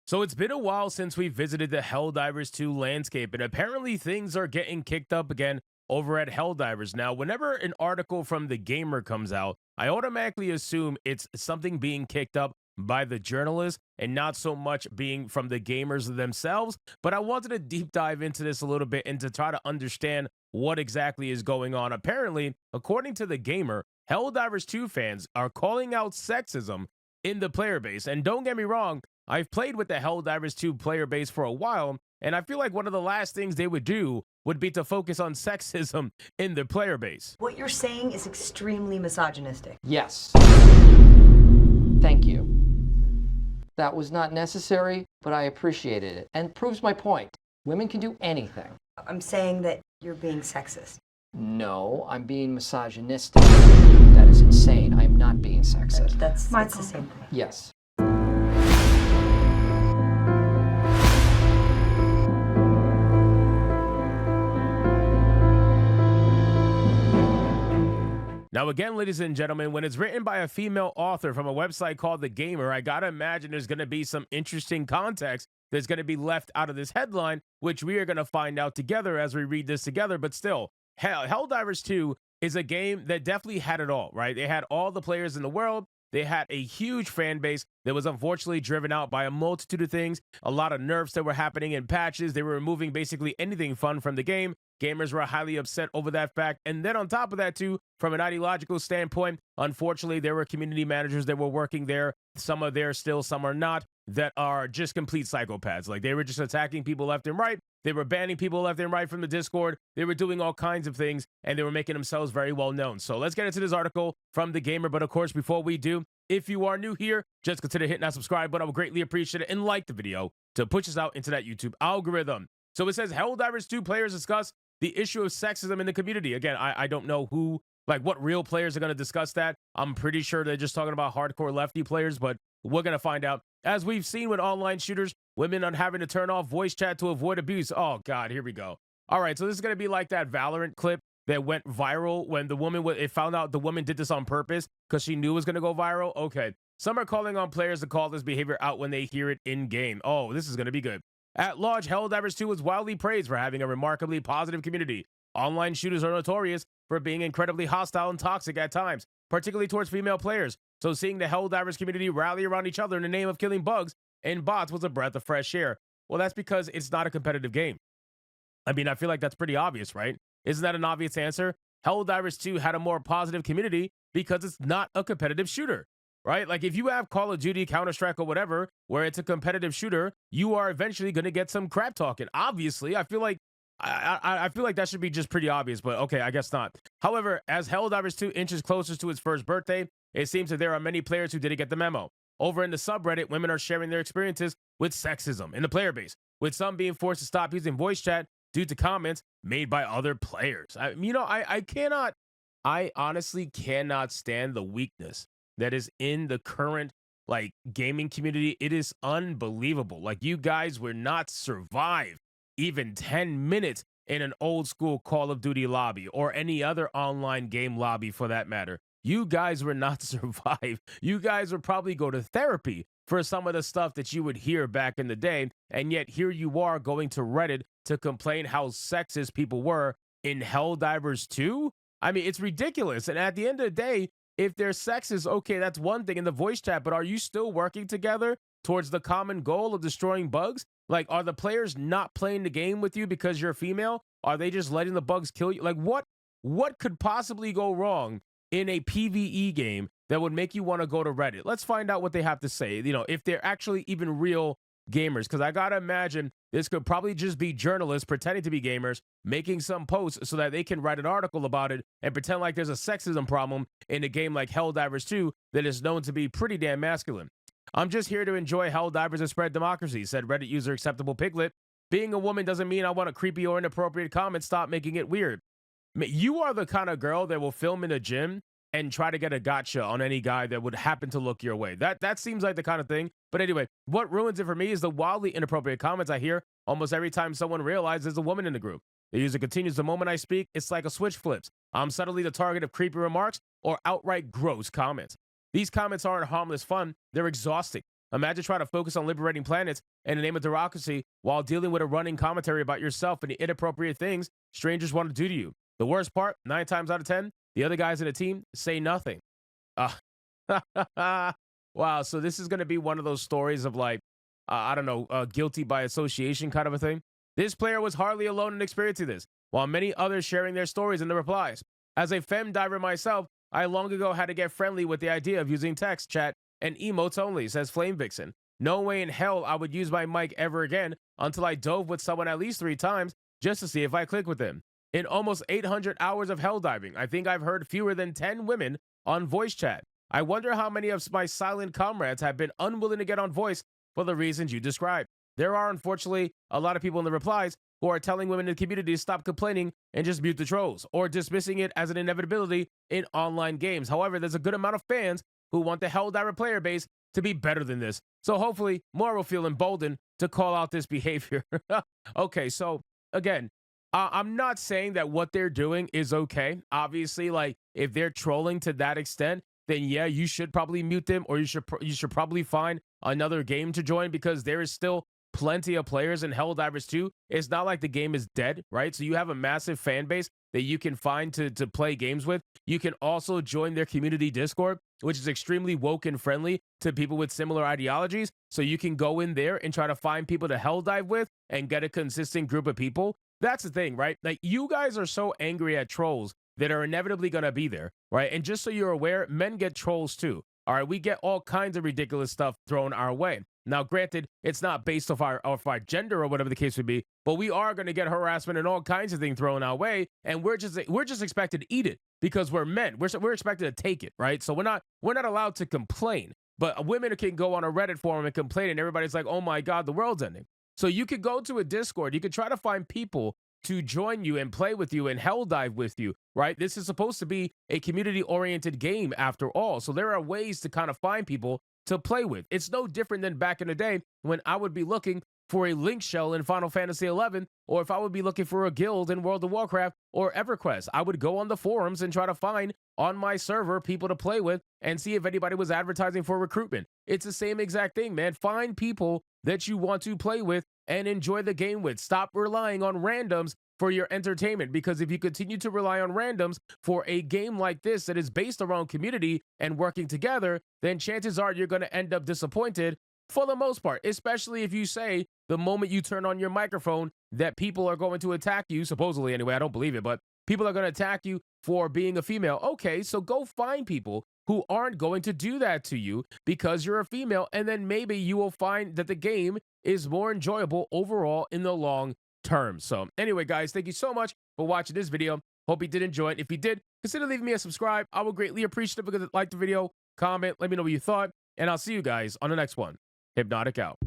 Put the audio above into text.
So it's been a while since we visited the Helldivers 2 landscape, and apparently things are getting kicked up again over at Helldivers. Now, whenever an article from the gamer comes out, I automatically assume it's something being kicked up by the journalists and not so much being from the gamers themselves. But I wanted to deep dive into this a little bit and to try to understand what exactly is going on. Apparently, according to the gamer, Helldivers 2 fans are calling out sexism in the player base. And don't get me wrong, I've played with the Helldivers 2 player base for a while, and I feel like one of the last things they would do would be to focus on sexism in their player base. What you're saying is extremely misogynistic. Yes. Thank you. That was not necessary, but I appreciated it, and proves my point. Women can do anything. I'm saying that you're being sexist. No, I'm being misogynistic. That is insane. I am not being sexist. That's Michael. the same thing. Yes. Now, again, ladies and gentlemen, when it's written by a female author from a website called The Gamer, I gotta imagine there's gonna be some interesting context that's gonna be left out of this headline, which we are gonna find out together as we read this together. But still, Helldivers 2 is a game that definitely had it all, right? They had all the players in the world. They had a huge fan base that was unfortunately driven out by a multitude of things, a lot of nerfs that were happening in patches. They were removing basically anything fun from the game. Gamers were highly upset over that fact. And then on top of that, too, from an ideological standpoint, unfortunately, there were community managers that were working there. Some are there still, some are not, that are just complete psychopaths. Like, they were just attacking people left and right. They were banning people left and right from the Discord. They were doing all kinds of things, and they were making themselves very well known. So let's get into this article from The Gamer. But of course, before we do, if you are new here, just consider hitting that subscribe button. I would greatly appreciate it, and like the video to push us out into that YouTube algorithm. So it says, Helldivers 2 players discuss the issue of sexism in the community. Again, I don't know who, like, what real players are going to discuss that. I'm pretty sure they're just talking about hardcore lefty players, but we're going to find out. As we've seen with online shooters, women are having to turn off voice chat to avoid abuse. Oh, God, here we go. All right, so this is going to be like that Valorant clip that went viral when the woman, it found out the woman did this on purpose because she knew it was going to go viral. Okay, some are calling on players to call this behavior out when they hear it in-game. Oh, this is going to be good. At large, Helldivers 2 was wildly praised for having a remarkably positive community. Online shooters are notorious for being incredibly hostile and toxic at times, particularly towards female players. So seeing the Helldivers community rally around each other in the name of killing bugs and bots was a breath of fresh air. Well, that's because it's not a competitive game. I mean, I feel like that's pretty obvious, right? Isn't that an obvious answer? Helldivers 2 had a more positive community because it's not a competitive shooter. Right? Like, if you have Call of Duty, Counter-Strike, or whatever, where it's a competitive shooter, you are eventually going to get some crap talking. Obviously, I feel like I feel like that should be just pretty obvious, but okay, I guess not. However, as Helldivers 2 inches closer to its first birthday, it seems that there are many players who didn't get the memo. Over in the subreddit, women are sharing their experiences with sexism in the player base, with some being forced to stop using voice chat due to comments made by other players. I honestly cannot stand the weakness that is in the current, like, gaming community. It is unbelievable. Like, you guys would not survive even 10 minutes in an old school Call of Duty lobby or any other online game lobby for that matter. You guys would not survive. You guys would probably go to therapy for some of the stuff that you would hear back in the day. And yet here you are going to Reddit to complain how sexist people were in Helldivers 2. I mean, it's ridiculous. And at the end of the day, if they're sexist, okay, that's one thing in the voice chat, but are you still working together towards the common goal of destroying bugs? Like, are the players not playing the game with you because you're female? Are they just letting the bugs kill you? Like, what could possibly go wrong in a PvE game that would make you want to go to Reddit? Let's find out what they have to say, you know, if they're actually even real gamers, because I gotta imagine this could probably just be journalists pretending to be gamers making some posts so that they can write an article about it and pretend like there's a sexism problem in a game like Helldivers 2 that is known to be pretty damn masculine. I'm just here to enjoy Helldivers and spread democracy, said Reddit user Acceptable Piglet. Being a woman doesn't mean I want a creepy or inappropriate comment. Stop making it weird. You are the kind of girl that will film in a gym and try to get a gotcha on any guy that would happen to look your way. That seems like the kind of thing. But anyway, what ruins it for me is the wildly inappropriate comments I hear almost every time someone realizes there's a woman in the group. The user continues, the moment I speak, it's like a switch flips. I'm suddenly the target of creepy remarks or outright gross comments. These comments aren't harmless fun. They're exhausting. Imagine trying to focus on liberating planets in the name of democracy while dealing with a running commentary about yourself and the inappropriate things strangers want to do to you. The worst part, 9 times out of 10, the other guys in the team say nothing. Wow, so this is going to be one of those stories of like, I don't know, guilty by association kind of a thing. This player was hardly alone in experiencing this, while many others sharing their stories in the replies. As a femme diver myself, I long ago had to get friendly with the idea of using text, chat, and emotes only, says Flame Vixen. No way in hell I would use my mic ever again until I dove with someone at least 3 times just to see if I click with them. In almost 800 hours of hell diving, I think I've heard fewer than 10 women on voice chat. I wonder how many of my silent comrades have been unwilling to get on voice for the reasons you described. There are, unfortunately, a lot of people in the replies who are telling women in the community to stop complaining and just mute the trolls, or dismissing it as an inevitability in online games. However, there's a good amount of fans who want the Helldiver player base to be better than this. So hopefully, more will feel emboldened to call out this behavior. Okay, so again, I'm not saying that what they're doing is okay. Obviously, like, if they're trolling to that extent, then yeah, you should probably mute them, or you should probably find another game to join, because there is still plenty of players in Helldivers 2. It's not like the game is dead, right? So you have a massive fan base that you can find to play games with. You can also join their community Discord, which is extremely woke and friendly to people with similar ideologies. So you can go in there and try to find people to helldive with and get a consistent group of people. That's the thing, right? Like, you guys are so angry at trolls that are inevitably going to be there, right? And just so you're aware, men get trolls too. All right, we get all kinds of ridiculous stuff thrown our way. Now, granted, it's not based off our gender or whatever the case would be, but we are going to get harassment and all kinds of things thrown our way, and we're just expected to eat it because we're men. We're expected to take it, right? So we're not allowed to complain. But women can go on a Reddit forum and complain, and everybody's like, "Oh my God, the world's ending." So you could go to a Discord. You could try to find people to join you and play with you and helldive with you, right? This is supposed to be a community-oriented game after all. So there are ways to kind of find people to play with. It's no different than back in the day when I would be looking for a link shell in Final Fantasy XI, or if I would be looking for a guild in World of Warcraft or EverQuest. I would go on the forums and try to find on my server people to play with and see if anybody was advertising for recruitment. It's the same exact thing, man. Find people that you want to play with and enjoy the game with. Stop relying on randoms for your entertainment, because if you continue to rely on randoms for a game like this that is based around community and working together, then chances are you're going to end up disappointed for the most part, especially if you say the moment you turn on your microphone that people are going to attack you, supposedly anyway. I don't believe it, but people are going to attack you for being a female. Okay, so go find people who aren't going to do that to you because you're a female, and then maybe you will find that the game is more enjoyable overall in the long term. So anyway, guys, thank you so much for watching this video. Hope you did enjoy it. If you did, consider leaving me a subscribe. I would greatly appreciate it. Because like the video, comment, let me know what you thought, and I'll see you guys on the next one. Hypnotic out.